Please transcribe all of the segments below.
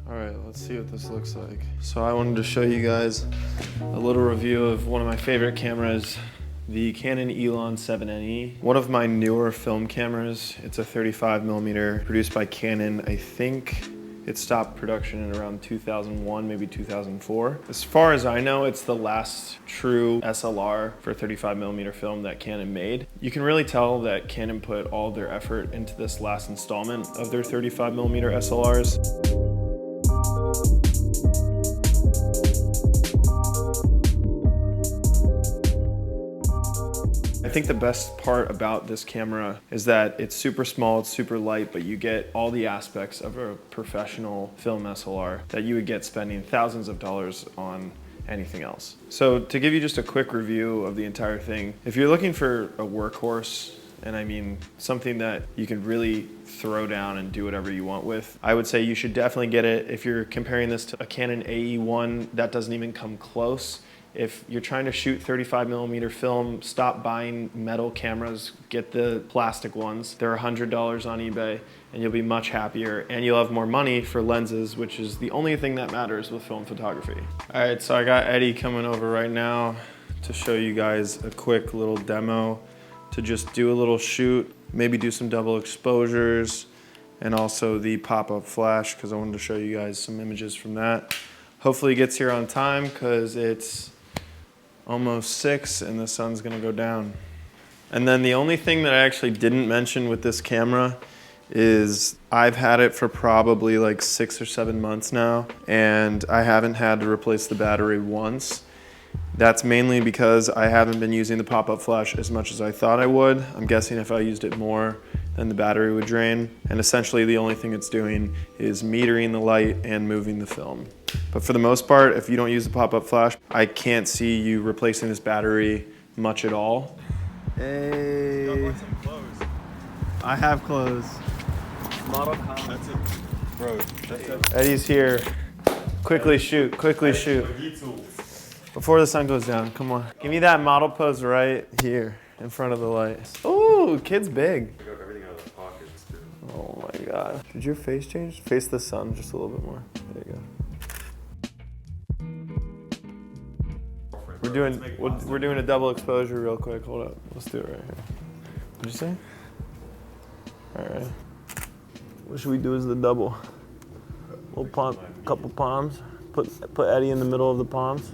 All right, let's see what this looks like. So I wanted to show you guys a little review of one of my favorite cameras, the Canon Elan 7NE. One of my newer film cameras. It's a 35mm produced by Canon. I think it stopped production in around 2001, maybe 2004. As far as I know, it's the last true SLR for 35mm film that Canon made. You can really tell that Canon put all their effort into this last installment of their 35mm SLRs. I think the best part about this camera is that it's super small, it's super light, but you get all the aspects of a professional film SLR that you would get spending thousands of dollars on anything else. So to give you just a quick review of the entire thing, if you're looking for a workhorse, and I mean something that you can really throw down and do whatever you want with, I would say you should definitely get it. If you're comparing this to a Canon AE1, that doesn't even come close. If you're trying to shoot 35mm film, stop buying metal cameras, get the plastic ones. They're $100 on eBay and you'll be much happier and you'll have more money for lenses, which is the only thing that matters with film photography. All right, so I got Eddie coming over right now to show you guys a quick little demo to just do a little shoot, maybe do some double exposures and also the pop-up flash because I wanted to show you guys some images from that. Hopefully he gets here on time because it's almost 6 and the sun's gonna go down. And then the only thing that I actually didn't mention with this camera is I've had it for probably like 6 or 7 months now and I haven't had to replace the battery once. That's mainly because I haven't been using the pop-up flash as much as I thought I would. I'm guessing if I used it more, then the battery would drain. And essentially the only thing it's doing is metering the light and moving the film. But for the most part, if you don't use the pop-up flash, I can't see you replacing this battery much at all. Hey. I have clothes. Model com. That's it. Bro, that's it. Eddie's here. Quickly shoot, quickly shoot. Before the sun goes down, come on. Give me that model pose right here in front of the light. Ooh, kid's big. I got everything out of the pockets too. Oh my God. Did your face change? Face the sun just a little bit more. There you go. We're doing a double exposure real quick. Hold up. Let's do it right here. What'd you say? All right. What should we do as the double? We'll pump a couple palms. Put Eddie in the middle of the palms.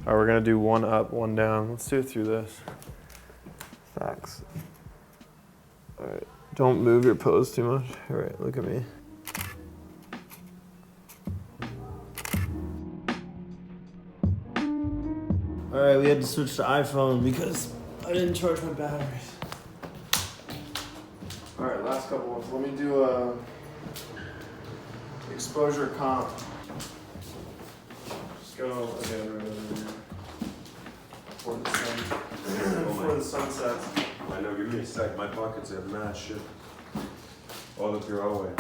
All right, we're gonna do one up, one down. Let's do it through this. Facts. All right, don't move your pose too much. All right, look at me. All right, we had to switch to iPhone because I didn't charge my batteries. All right, last couple ones. Let me do a exposure comp. Just go again right over here. Before the sun sets. I know, give me a sec. My pockets have mad shit. All look your own way.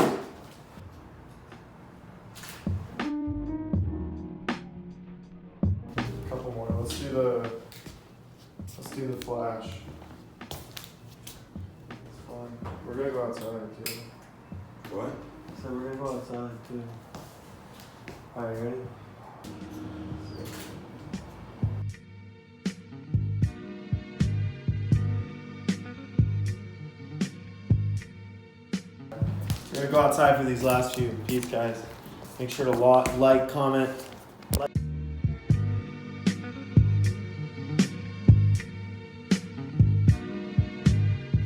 Couple more. Let's do the flash. It's fun. We're gonna go outside too. What? So we're gonna go outside too. Alright, ready? We're gonna go outside for these last few. Peace, guys. Make sure to like, comment.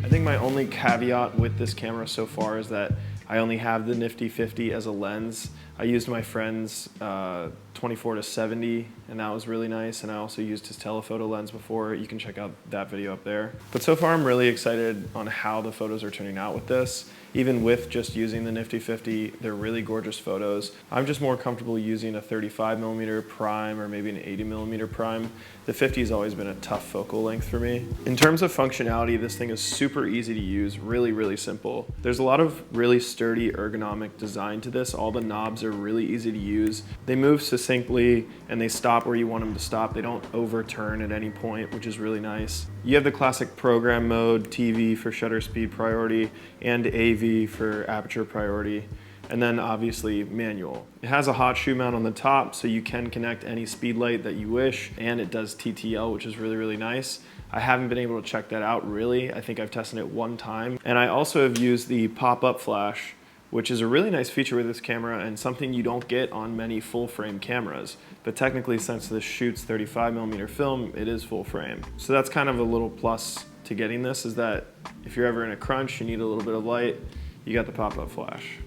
I think my only caveat with this camera so far is that I only have the Nifty 50 as a lens. I used my friend's 24-70 and that was really nice, and I also used his telephoto lens before. You can check out that video up there. But so far I'm really excited on how the photos are turning out with this. Even with just using the Nifty 50, they're really gorgeous photos. I'm just more comfortable using a 35mm prime or maybe an 80mm prime. The 50 has always been a tough focal length for me. In terms of functionality, this thing is super easy to use, really, really simple. There's a lot of really sturdy ergonomic design to this. All the knobs are really easy to use. They move succinctly succinctly and they stop where you want them to stop. They don't overturn at any point, which is really nice. You have the classic program mode, TV for shutter speed priority, and AV for aperture priority. And then obviously manual. It has a hot shoe mount on the top, so you can connect any speed light that you wish, and it does TTL, which is really, really nice. I haven't been able to check that out really. I think I've tested it one time. And I also have used the pop-up flash, which is a really nice feature with this camera and something you don't get on many full frame cameras. But technically, since this shoots 35mm film, it is full frame. So that's kind of a little plus to getting this, is that if you're ever in a crunch, you need a little bit of light, you got the pop-up flash.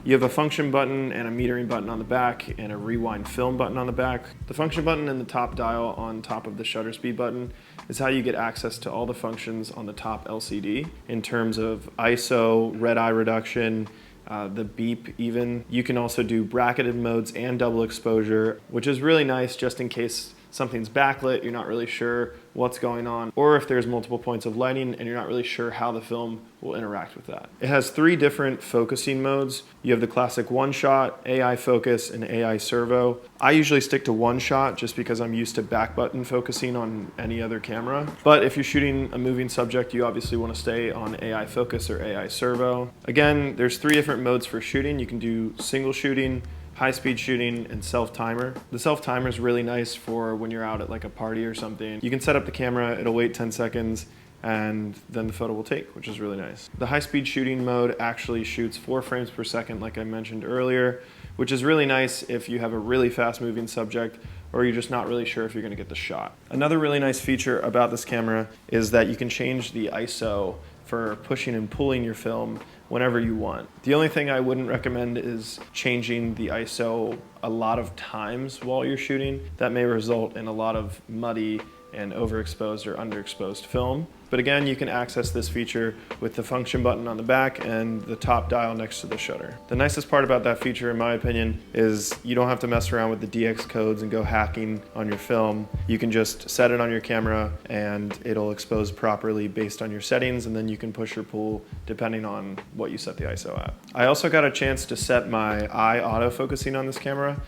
You have a function button and a metering button on the back and a rewind film button on the back. The function button and the top dial on top of the shutter speed button is how you get access to all the functions on the top LCD in terms of ISO, red eye reduction, the beep even. You can also do bracketed modes and double exposure, which is really nice just in case something's backlit, you're not really sure what's going on, or if there's multiple points of lighting and you're not really sure how the film will interact with that. It has 3 different focusing modes. You have the classic one shot, AI focus, and AI servo. I usually stick to one shot just because I'm used to back button focusing on any other camera. But if you're shooting a moving subject, you obviously want to stay on AI focus or AI servo. Again, there's 3 different modes for shooting. You can do single shooting, high-speed shooting, and self-timer. The self-timer is really nice for when you're out at like a party or something. You can set up the camera, it'll wait 10 seconds, and then the photo will take, which is really nice. The high-speed shooting mode actually shoots 4 frames per second, like I mentioned earlier, which is really nice if you have a really fast-moving subject or you're just not really sure if you're gonna get the shot. Another really nice feature about this camera is that you can change the ISO for pushing and pulling your film whenever you want. The only thing I wouldn't recommend is changing the ISO a lot of times while you're shooting. That may result in a lot of muddy and overexposed or underexposed film. But again, you can access this feature with the function button on the back and the top dial next to the shutter. The nicest part about that feature, in my opinion, is you don't have to mess around with the DX codes and go hacking on your film. You can just set it on your camera and it'll expose properly based on your settings, and then you can push or pull depending on what you set the ISO at. I also got a chance to set my eye autofocusing on this camera.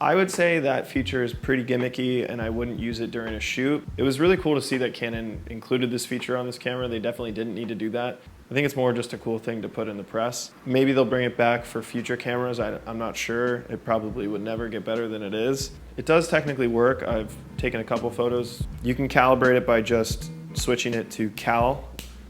I would say that feature is pretty gimmicky and I wouldn't use it during a shoot. It was really cool to see that Canon included this feature on this camera. They definitely didn't need to do that. I think it's more just a cool thing to put in the press. Maybe they'll bring it back for future cameras. I'm not sure. It probably would never get better than it is. It does technically work. I've taken a couple photos. You can calibrate it by just switching it to cal.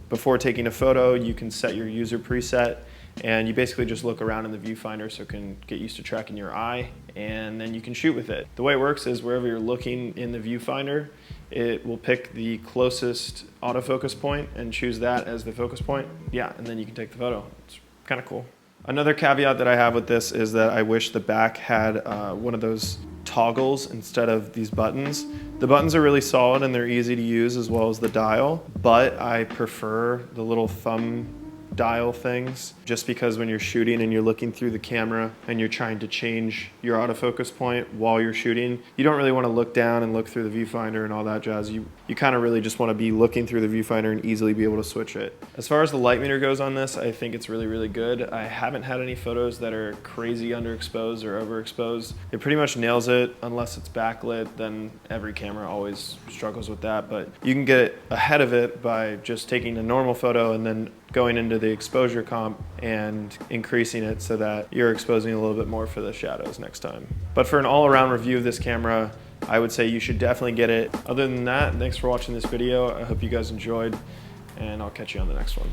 Before taking a photo, you can set your user preset, and you basically just look around in the viewfinder so it can get used to tracking your eye, and then you can shoot with it. The way it works is wherever you're looking in the viewfinder, it will pick the closest autofocus point and choose that as the focus point. Yeah, and then you can take the photo. It's kind of cool. Another caveat that I have with this is that I wish the back had one of those toggles instead of these buttons. The buttons are really solid and they're easy to use, as well as the dial, but I prefer the little thumb dial things, just because when you're shooting and you're looking through the camera and you're trying to change your autofocus point while you're shooting, you don't really want to look down and look through the viewfinder and all that jazz. You kind of really just want to be looking through the viewfinder and easily be able to switch it. As far as the light meter goes on this, I think it's really, really good. I haven't had any photos that are crazy underexposed or overexposed. It pretty much nails it unless it's backlit, then every camera always struggles with that, but you can get ahead of it by just taking a normal photo and then going into the exposure comp and increasing it so that you're exposing a little bit more for the shadows next time. But for an all-around review of this camera, I would say you should definitely get it. Other than that, thanks for watching this video. I hope you guys enjoyed, and I'll catch you on the next one.